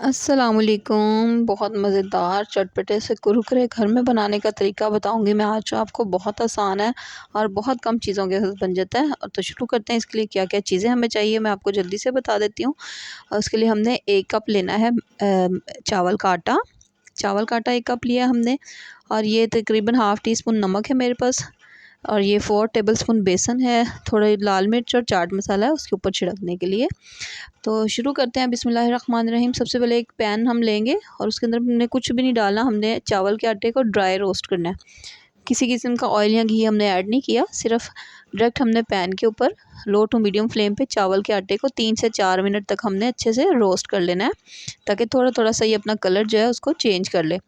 अस्सलामुअलैकुम। बहुत मज़ेदार चटपटे से कुरकुरे घर में बनाने का तरीका बताऊंगी मैं आज, जो आपको बहुत आसान है और बहुत कम चीज़ों के साथ बन जाता है। और तो शुरू करते हैं। इसके लिए क्या क्या चीज़ें हमें चाहिए मैं आपको जल्दी से बता देती हूँ। और उसके लिए हमने 1 कप लेना है चावल का आटा। चावल का आटा 1 कप लिया हमने। और ये तकरीबन हाफ़ टी स्पून नमक है मेरे पास। और ये 4 टेबलस्पून बेसन है। थोड़े लाल मिर्च और चाट मसाला है उसके ऊपर छिड़कने के लिए। तो शुरू करते हैं। बिस्मिल्लाहिर्रहमानिर्रहीम। सबसे पहले एक पैन हम लेंगे और उसके अंदर हमने कुछ भी नहीं डालना। हमने चावल के आटे को ड्राई रोस्ट करना है। किसी किस्म का ऑयल या घी हमने ऐड नहीं किया, सिर्फ डायरेक्ट हमने पैन के ऊपर लो टू मीडियम फ्लेम पे चावल के आटे को 3 से 4 मिनट तक हमने अच्छे से रोस्ट कर लेना है, ताकि थोड़ा थोड़ा सा ये अपना कलर जो है उसको चेंज कर ले।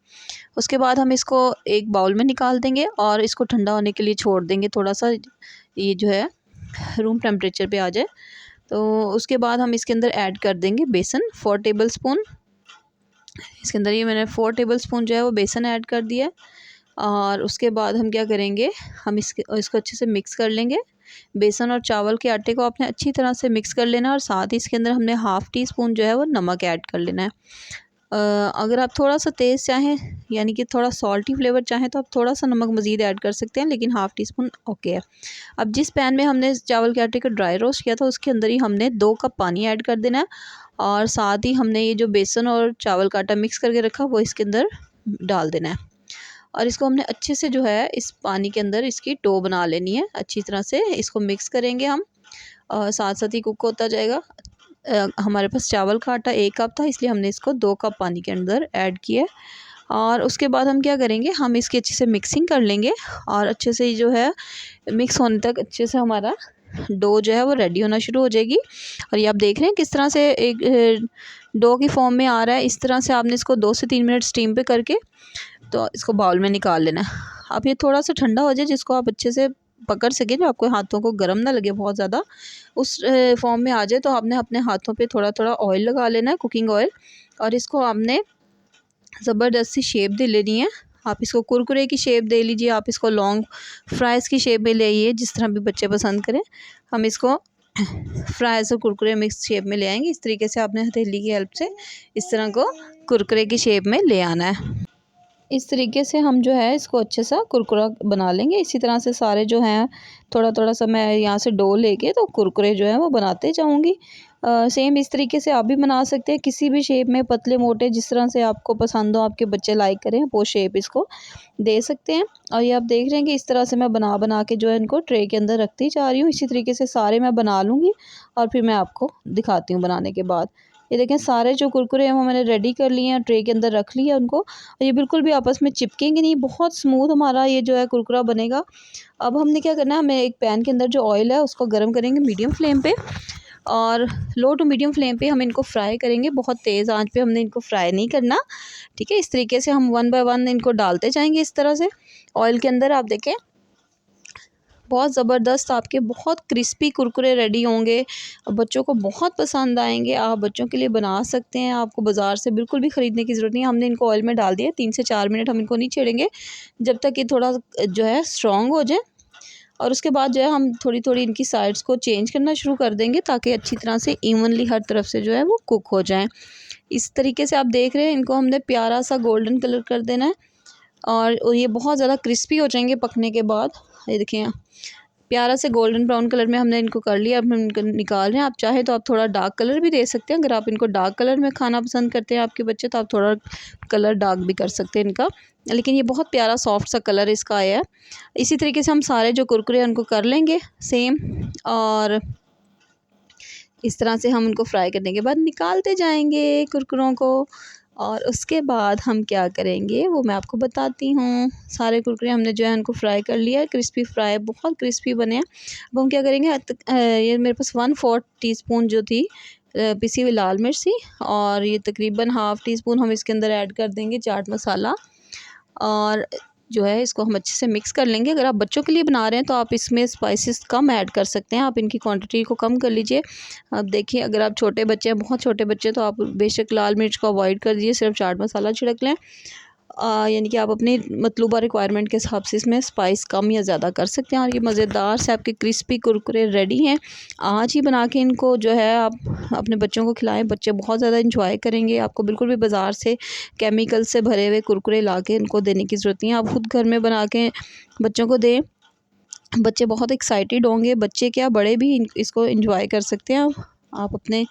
उसके बाद हम इसको एक बाउल में निकाल देंगे और इसको ठंडा होने के लिए छोड़ देंगे। थोड़ा सा ये जो है रूम टेम्परेचर पे आ जाए। तो उसके बाद हम इसके अंदर ऐड कर देंगे बेसन 4 टेबलस्पून। इसके अंदर ये मैंने 4 टेबलस्पून जो है वो बेसन ऐड कर दिया है। और उसके बाद हम क्या करेंगे, हम इसको अच्छे से मिक्स कर लेंगे। बेसन और चावल के आटे को आपने अच्छी तरह से मिक्स कर लेना है और साथ ही इसके अंदर हमने हाफ़ टी स्पून जो है वो नमक ऐड कर लेना है। अगर आप थोड़ा सा तेज़ चाहें, यानी कि थोड़ा सॉल्टी फ्लेवर चाहें, तो आप थोड़ा सा नमक मज़ीद ऐड कर सकते हैं, लेकिन हाफ़ टी स्पून ओके है। अब जिस पैन में हमने चावल के आटे को ड्राई रोस्ट किया था उसके अंदर ही हमने 2 कप पानी ऐड कर देना है। और साथ ही हमने ये जो बेसन और चावल का आटा मिक्स करके रखा वो इसके अंदर डाल देना है। और इसको हमने अच्छे से जो है इस पानी के अंदर इसकी डो बना लेनी है। अच्छी तरह से इसको मिक्स करेंगे हम और साथ साथ ही कुक होता जाएगा। हमारे पास चावल का आटा 1 कप था, इसलिए हमने इसको 2 कप पानी के अंदर ऐड किया। और उसके बाद हम क्या करेंगे, हम इसकी अच्छे से मिक्सिंग कर लेंगे और अच्छे से जो है मिक्स होने तक अच्छे से हमारा डो जो है वो रेडी होना शुरू हो जाएगी। और ये आप देख रहे हैं किस तरह से एक डो की फॉर्म में आ रहा है। इस तरह से आपने इसको 2 से 3 मिनट स्टीम पे करके तो इसको बाउल में निकाल लेना है। अब ये थोड़ा सा ठंडा हो जाए, जिसको आप अच्छे से पकड़ सकें, जो आपको हाथों को गर्म ना लगे बहुत ज़्यादा, उस फॉर्म में आ जाए तो आपने अपने हाथों पे थोड़ा थोड़ा ऑयल लगा लेना है, कुकिंग ऑयल। और इसको आपने ज़बरदस्त सी शेप दे लेनी है। आप इसको कुरकुरे की शेप दे लीजिए, आप इसको लॉन्ग फ्राइज़ की शेप में ले आइए, जिस तरह भी बच्चे पसंद करें। हम इसको फ्राइज़ और कुरकुरे मिक्स शेप में ले आएंगे। इस तरीके से आपने हथेली की हेल्प से इस तरह को कुरकुरे की शेप में ले आना है। इस तरीके से हम जो है इसको अच्छे सा कुरकुरा बना लेंगे। इसी तरह से सारे जो हैं थोड़ा थोड़ा सा मैं यहाँ से डो लेके तो कुरकुरे जो हैं वो बनाते जाऊँगी। सेम इस तरीके से आप भी बना सकते हैं, किसी भी शेप में, पतले मोटे, जिस तरह से आपको पसंद हो, आपके बच्चे लाइक करें वो शेप इसको दे सकते हैं। और ये आप देख रहे हैं कि इस तरह से मैं बना बना के जो है इनको ट्रे के अंदर रखती जा रही हूँ। इसी तरीके से सारे मैं बना लूँगी और फिर मैं आपको दिखाती हूँ बनाने के बाद। ये देखें सारे जो कुरकुरे हैं वो मैंने रेडी कर लिए हैं, ट्रे के अंदर रख लिया उनको। और ये बिल्कुल भी आपस में चिपकेंगे नहीं, बहुत स्मूथ हमारा ये जो है कुरकुरा बनेगा। अब हमने क्या करना है, हमें एक पैन के अंदर जो ऑयल है उसको गर्म करेंगे मीडियम फ्लेम पे। और लो टू मीडियम फ्लेम पे हम इनको फ्राई करेंगे, बहुत तेज़ आंच पे हमने इनको फ्राई नहीं करना। ठीक है, इस तरीके से हम 1 बाय 1 इनको डालते जाएंगे इस तरह से ऑयल के अंदर। आप देखें बहुत ज़बरदस्त आपके बहुत क्रिस्पी कुरकुरे रेडी होंगे और बच्चों को बहुत पसंद आएंगे। आप बच्चों के लिए बना सकते हैं, आपको बाज़ार से बिल्कुल भी ख़रीदने की ज़रूरत नहीं है। हमने इनको ऑयल में डाल दिया, 3 से 4 मिनट हम इनको नहीं छेड़ेंगे जब तक ये थोड़ा जो है स्ट्रॉन्ग हो जाए। और उसके बाद जो है हम थोड़ी थोड़ी इनकी साइड्स को चेंज करना शुरू कर देंगे, ताकि अच्छी तरह से इवनली हर तरफ से जो है वो कुक हो जाएँ। इस तरीके से आप देख रहे हैं इनको हमने प्यारा सा गोल्डन कलर कर देना है और ये बहुत ज़्यादा क्रिस्पी हो जाएंगे पकने के बाद। ये देखिए प्यारा से गोल्डन ब्राउन कलर में हमने इनको कर लिया। अब हम इनको निकाल रहे हैं। आप चाहे तो आप थोड़ा डार्क कलर भी दे सकते हैं, अगर आप इनको डार्क कलर में खाना पसंद करते हैं आपके बच्चे, तो आप थोड़ा कलर डार्क भी कर सकते हैं इनका। लेकिन ये बहुत प्यारा सॉफ्ट सा कलर इसका आया है। इसी तरीके से हम सारे जो कुरकुरे हैं उनको कर लेंगे सेम। और इस तरह से हम उनको फ्राई करने के बाद निकालते जाएंगे कुरकुरों को। और उसके बाद हम क्या करेंगे वो मैं आपको बताती हूँ। सारे कुरकुरे हमने जो है उनको फ्राई कर लिया, क्रिस्पी फ्राई, बहुत क्रिस्पी बने हैं। अब हम क्या करेंगे, ये मेरे पास 1/4 टीस्पून जो थी पिसी हुई लाल मिर्च थी। और ये तकरीबन हाफ़ टी स्पून हम इसके अंदर ऐड कर देंगे चाट मसाला। और जो है इसको हम अच्छे से मिक्स कर लेंगे। अगर आप बच्चों के लिए बना रहे हैं तो आप इसमें स्पाइसेस कम ऐड कर सकते हैं, आप इनकी क्वांटिटी को कम कर लीजिए। अब देखिए अगर आप छोटे बच्चे हैं, बहुत छोटे बच्चे, तो आप बेशक लाल मिर्च को अवॉइड कर दीजिए, सिर्फ चाट मसाला छिड़क लें। यानी कि आप अपनी मतलूबा रिक्वायरमेंट के हिसाब से इसमें स्पाइस कम या ज़्यादा कर सकते हैं। और ये मज़ेदार से आपके क्रिस्पी कुरकुरे रेडी हैं। आज ही बना के इनको जो है आप अपने बच्चों को खिलाएं, बच्चे बहुत ज़्यादा इंजॉय करेंगे। आपको बिल्कुल भी बाज़ार से केमिकल से भरे हुए कुरकुरे ला के इनको देने की ज़रूरत नहीं है। आप खुद घर में बना के बच्चों को दें, बच्चे बहुत एक्साइटेड होंगे। बच्चे क्या, बड़े भी इसको इंजॉय कर सकते हैं। आप अपने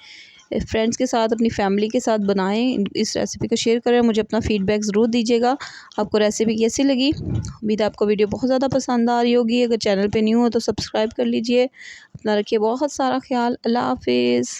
फ्रेंड्स के साथ, अपनी फैमिली के साथ बनाएं, इस रेसिपी को शेयर करें, मुझे अपना फीडबैक ज़रूर दीजिएगा। आपको रेसिपी कैसी लगी? उम्मीद है आपको वीडियो बहुत ज़्यादा पसंद आ रही होगी। अगर चैनल पे न्यू हो तो सब्सक्राइब कर लीजिए। अपना रखिए बहुत सारा ख्याल। अल्लाह हाफिज़।